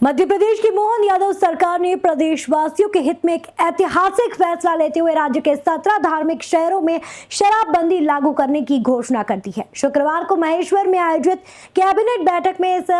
मध्य प्रदेश की मोहन यादव सरकार ने प्रदेशवासियों के हित में एक ऐतिहासिक फैसला लेते हुए राज्य के 17 धार्मिक शहरों में शराबबंदी लागू करने की घोषणा कर दी है। शुक्रवार को महेश्वर में आयोजित कैबिनेट बैठक में इस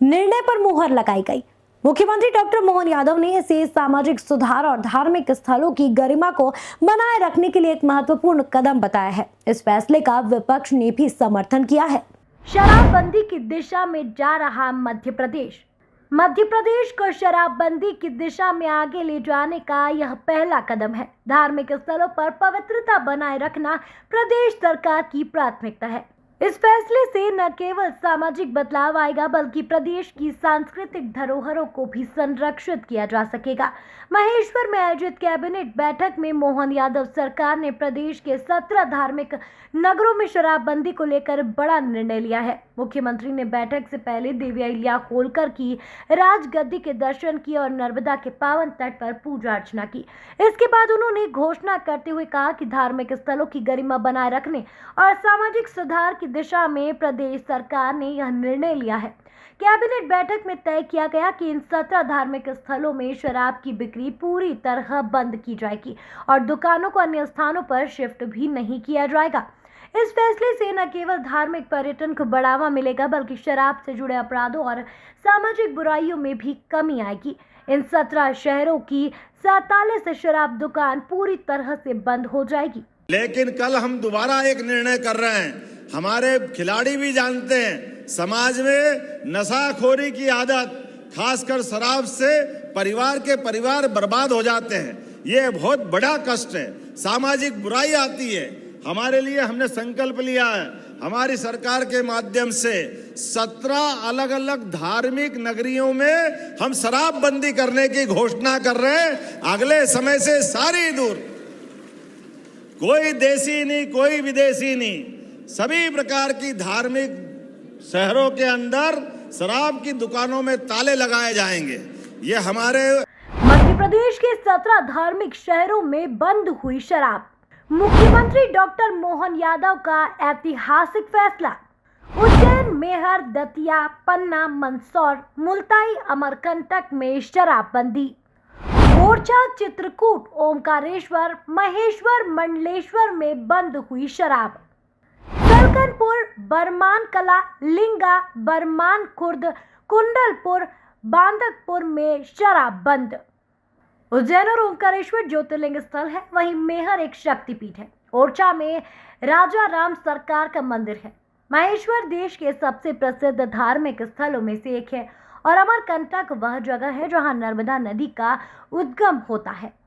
निर्णय पर मुहर लगाई गई। मुख्यमंत्री डॉक्टर मोहन यादव ने इसे सामाजिक सुधार और धार्मिक स्थलों की गरिमा को बनाए रखने के लिए एक महत्वपूर्ण कदम बताया है। इस फैसले का विपक्ष ने भी समर्थन किया है। शराबबंदी की दिशा में जा रहा मध्य प्रदेश को शराबबंदी की दिशा में आगे ले जाने का यह पहला कदम है। धार्मिक स्थलों पर पवित्रता बनाए रखना प्रदेश सरकार की प्राथमिकता है। इस फैसले से न केवल सामाजिक बदलाव आएगा बल्कि प्रदेश की सांस्कृतिक धरोहरों को भी संरक्षित किया जा सकेगा। महेश्वर में आयोजित कैबिनेट बैठक में मोहन यादव सरकार ने प्रदेश के 17 धार्मिक नगरों में शराबबंदी को लेकर बड़ा निर्णय लिया है। मुख्यमंत्री ने बैठक से पहले देवी अहिल्या होलकर की राजगद्दी के दर्शन किए और नर्मदा के पावन तट पर पूजा अर्चना की। इसके बाद उन्होंने घोषणा करते हुए कहा कि धार्मिक स्थलों की गरिमा बनाए रखने और सामाजिक सुधार की दिशा में प्रदेश सरकार ने यह निर्णय लिया है। कैबिनेट बैठक में तय किया गया कि इन 17 धार्मिक स्थलों में शराब की बिक्री पूरी तरह बंद की जाएगी और दुकानों को अन्य स्थानों पर शिफ्ट भी नहीं किया जाएगा। इस फैसले से न केवल धार्मिक पर्यटन को बढ़ावा मिलेगा बल्कि शराब से जुड़े अपराधों और सामाजिक बुराइयों में भी कमी आएगी। इन 17 शहरों की 47 शराब दुकान पूरी तरह से बंद हो जाएगी। लेकिन कल हम दोबारा एक निर्णय कर रहे हैं। हमारे खिलाड़ी भी जानते हैं, समाज में नशाखोरी की आदत, खासकर शराब से परिवार बर्बाद हो जाते हैं। ये बहुत बड़ा कष्ट है, सामाजिक बुराई आती है। हमारे लिए हमने संकल्प लिया है, हमारी सरकार के माध्यम से 17 अलग अलग धार्मिक नगरियों में हम शराबबंदी करने की घोषणा कर रहे हैं। अगले समय से सारी दूर, कोई देसी नहीं, कोई विदेशी नहीं, सभी प्रकार की धार्मिक शहरों के अंदर शराब की दुकानों में ताले लगाए जाएंगे। ये हमारे मध्य प्रदेश के 17 धार्मिक शहरों में बंद हुई शराब। मुख्यमंत्री डॉक्टर मोहन यादव का ऐतिहासिक फैसला। उज्जैन, मेहर, दतिया, पन्ना, मंदसौर, मुल्ताई, अमरकंटक में शराबबंदी। ओरछा, चित्रकूट, ओमकारेश्वर, महेश्वर, मंडलेश्वर में बंद हुई शराब। सलकनपुर, बरमान कला, लिंगा, बरमान खुर्द, कुंडलपुर, बांदकपुर में शराब बंद। उज्जैन और ओमकारेश्वर ज्योतिर्लिंग स्थल है, वहीं मेहर एक शक्तिपीठ है। ओरछा में राजा राम सरकार का मंदिर है। महेश्वर देश के सबसे प्रसिद्ध धार्मिक स्थलों में से एक है और अमरकंटक वह जगह है जहां नर्मदा नदी का उद्गम होता है।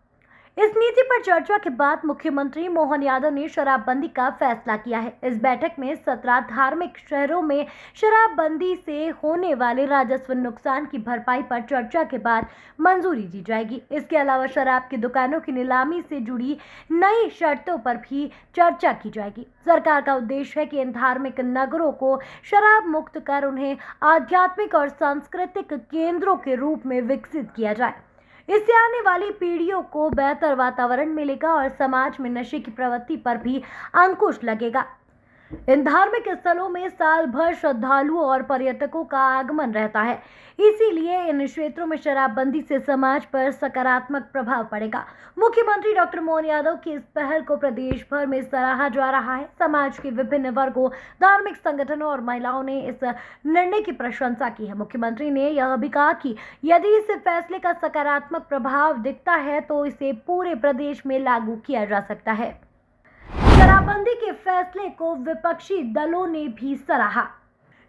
इस नीति पर चर्चा के बाद मुख्यमंत्री मोहन यादव ने शराबबंदी का फैसला किया है। इस बैठक में 17 धार्मिक शहरों में शराबबंदी से होने वाले राजस्व नुकसान की भरपाई पर चर्चा के बाद मंजूरी दी जाएगी। इसके अलावा शराब की दुकानों की नीलामी से जुड़ी नई शर्तों पर भी चर्चा की जाएगी। सरकार का उद्देश्य है कि इन धार्मिक नगरों को शराब मुक्त कर उन्हें आध्यात्मिक और सांस्कृतिक केंद्रों के रूप में विकसित किया जाए। इससे आने वाली पीढ़ियों को बेहतर वातावरण मिलेगा और समाज में नशे की प्रवृत्ति पर भी अंकुश लगेगा। इन धार्मिक स्थलों में साल भर श्रद्धालुओं और पर्यटकों का आगमन रहता है, इसीलिए इन क्षेत्रों में शराबबंदी से समाज पर सकारात्मक प्रभाव पड़ेगा। मुख्यमंत्री डॉक्टर मोहन यादव की इस पहल को प्रदेश भर में सराहा जा रहा है। समाज के विभिन्न वर्गों, धार्मिक संगठनों और महिलाओं ने इस निर्णय की प्रशंसा की है। मुख्यमंत्री ने यह भी कहा कि यदि इस फैसले का सकारात्मक प्रभाव दिखता है तो इसे पूरे प्रदेश में लागू किया जा सकता है। शराबबंदी के फैसले को विपक्षी दलों ने भी सराहा।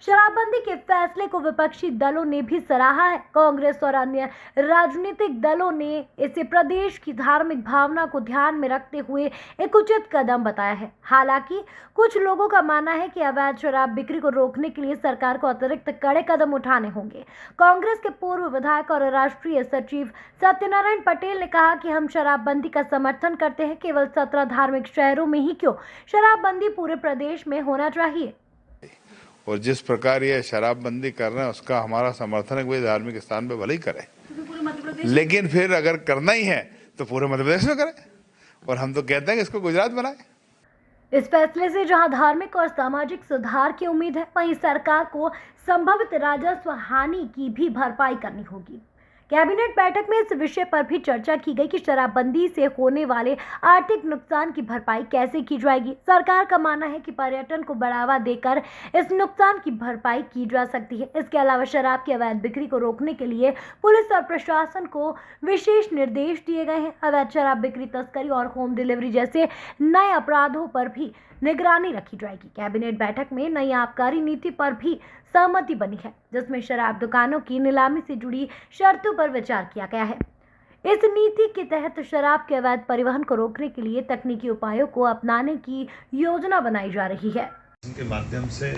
शराबबंदी के फैसले को विपक्षी दलों ने भी सराहा है। कांग्रेस और अन्य राजनीतिक दलों ने इसे प्रदेश की धार्मिक भावना को ध्यान में रखते हुए एक उचित कदम बताया है। हालांकि कुछ लोगों का मानना है कि अवैध शराब बिक्री को रोकने के लिए सरकार को अतिरिक्त कड़े कदम उठाने होंगे। कांग्रेस के पूर्व विधायक और राष्ट्रीय सचिव सत्यनारायण पटेल ने कहा कि हम शराबबंदी का समर्थन करते हैं, केवल 17 धार्मिक शहरों में ही क्यों, शराबबंदी पूरे प्रदेश में होना चाहिए। और जिस प्रकार ये शराबबंदी कर रहे हैं उसका हमारा समर्थन है कि धार्मिक स्थान पे भले ही करें, लेकिन फिर अगर करना ही है तो पूरे मध्य प्रदेश में करें। और हम तो कहते हैं कि इसको गुजरात बनाए। इस फैसले से जहां धार्मिक और सामाजिक सुधार की उम्मीद है, वहीं सरकार को संभावित राजस्व हानि की भी भरपाई करनी होगी। कैबिनेट बैठक में इस विषय पर भी चर्चा की गई कि शराबबंदी से होने वाले आर्थिक नुकसान की भरपाई कैसे की जाएगी। सरकार का मानना है कि पर्यटन को बढ़ावा देकर इस नुकसान की भरपाई की जा सकती है। इसके अलावा शराब की अवैध बिक्री को रोकने के लिए पुलिस और प्रशासन को विशेष निर्देश दिए गए हैं। अवैध शराब बिक्री, तस्करी और होम डिलीवरी जैसे नए अपराधों पर भी निगरानी रखी जाएगी। कैबिनेट बैठक में नई आबकारी नीति पर भी सहमति बनी है, जिसमें शराब दुकानों की नीलामी से जुड़ी शर्तों पर विचार किया गया है। इस नीति के तहत शराब के अवैध परिवहन को रोकने के लिए तकनीकी उपायों को अपनाने की योजना बनाई जा रही है। के माध्यम से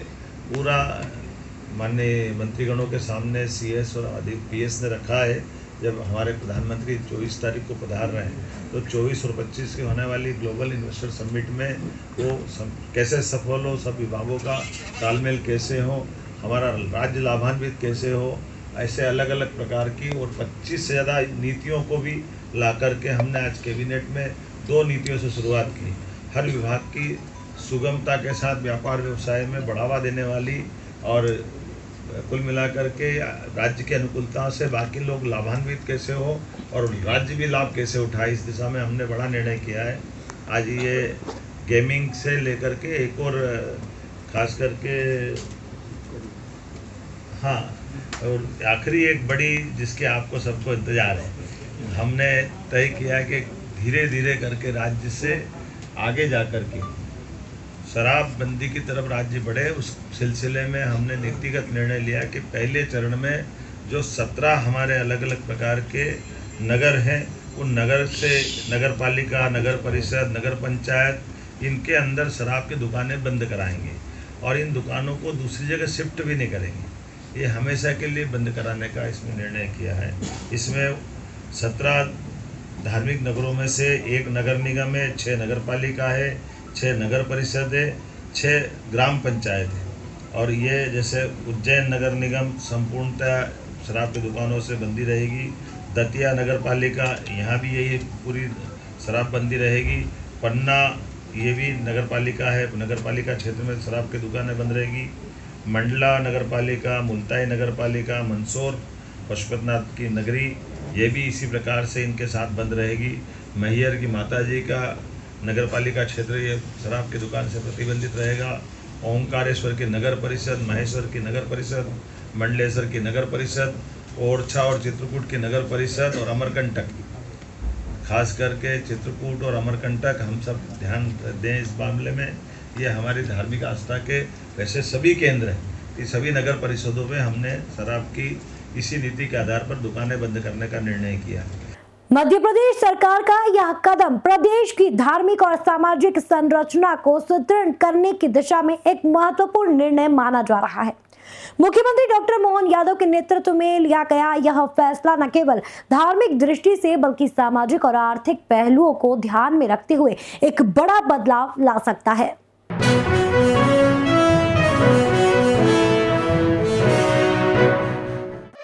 पूरा माननीय मंत्रीगणों के सामने CS और PS ने रखा है। जब हमारे प्रधानमंत्री 24 तारीख को पधार रहे हैं तो 24 और 25 की होने वाली ग्लोबल इन्वेस्टर समिट में वो कैसे सफल हो, सब विभागों का तालमेल कैसे हो, हमारा राज्य लाभान्वित कैसे हो, ऐसे अलग अलग प्रकार की और 25 से ज़्यादा नीतियों को भी ला करके हमने आज कैबिनेट में 2 नीतियों से शुरुआत की। हर विभाग की सुगमता के साथ व्यापार व्यवसाय में बढ़ावा देने वाली और कुल मिलाकर के राज्य की अनुकूलता से बाकी लोग लाभान्वित कैसे हो और राज्य भी लाभ कैसे उठाए, इस दिशा में हमने बड़ा निर्णय किया है। आज ये गेमिंग से लेकर के एक और खास करके हाँ, और आखिरी एक बड़ी जिसके आपको सबको इंतज़ार है, हमने तय किया कि धीरे धीरे करके राज्य से आगे जा कर के शराबबंदी की तरफ राज्य बढ़े। उस सिलसिले में हमने नीतिगत निर्णय लिया कि पहले चरण में जो 17 हमारे अलग अलग प्रकार के नगर हैं, उन नगर से नगर पालिका, नगर परिषद, नगर पंचायत, इनके अंदर शराब की दुकानें बंद कराएंगे और इन दुकानों को दूसरी जगह शिफ्ट भी नहीं करेंगे। ये हमेशा के लिए बंद कराने का इसमें निर्णय किया है। इसमें 17 धार्मिक नगरों में से 1 नगर निगम है, 6 नगर पालिका है, 6 नगर परिषद है, 6 ग्राम पंचायत है। और ये जैसे उज्जैन नगर निगम संपूर्णतः शराब की दुकानों से बंदी रहेगी। दतिया नगर पालिका, यहाँ भी यही पूरी शराबबंदी रहेगी। पन्ना ये भी नगर पालिका है, नगर पालिका क्षेत्र में शराब की दुकानें बंद रहेगी। मंडला नगर पालिका, मुल्ताई नगर पालिका, मंदसौर पशुपतिनाथ की नगरी, ये भी इसी प्रकार से इनके साथ बंद रहेगी। मैहर की माताजी का नगर पालिका क्षेत्र ये शराब की दुकान से प्रतिबंधित रहेगा। ओंकारेश्वर की नगर परिषद, महेश्वर की नगर परिषद, मंडलेश्वर की नगर परिषद, ओरछा और चित्रकूट की नगर परिषद और अमरकंटक, खास करके चित्रकूट और अमरकंटक हम सब ध्यान दें इस मामले में। ये हमारी धार्मिक आस्था के वैसे सभी केंद्र हैं, ये सभी नगर परिषदों में हमने शराब की इसी नीति के आधार पर दुकानें बंद करने का निर्णय किया। मध्य प्रदेश सरकार का यह कदम प्रदेश की धार्मिक और सामाजिक संरचना को सुदृढ़ करने की दिशा में एक महत्वपूर्ण निर्णय माना जा रहा है। मुख्यमंत्री डॉक्टर मोहन यादव के नेतृत्व में लिया गया यह फैसला न केवल धार्मिक दृष्टि से बल्कि सामाजिक और आर्थिक पहलुओं को ध्यान में रखते हुए एक बड़ा बदलाव ला सकता है।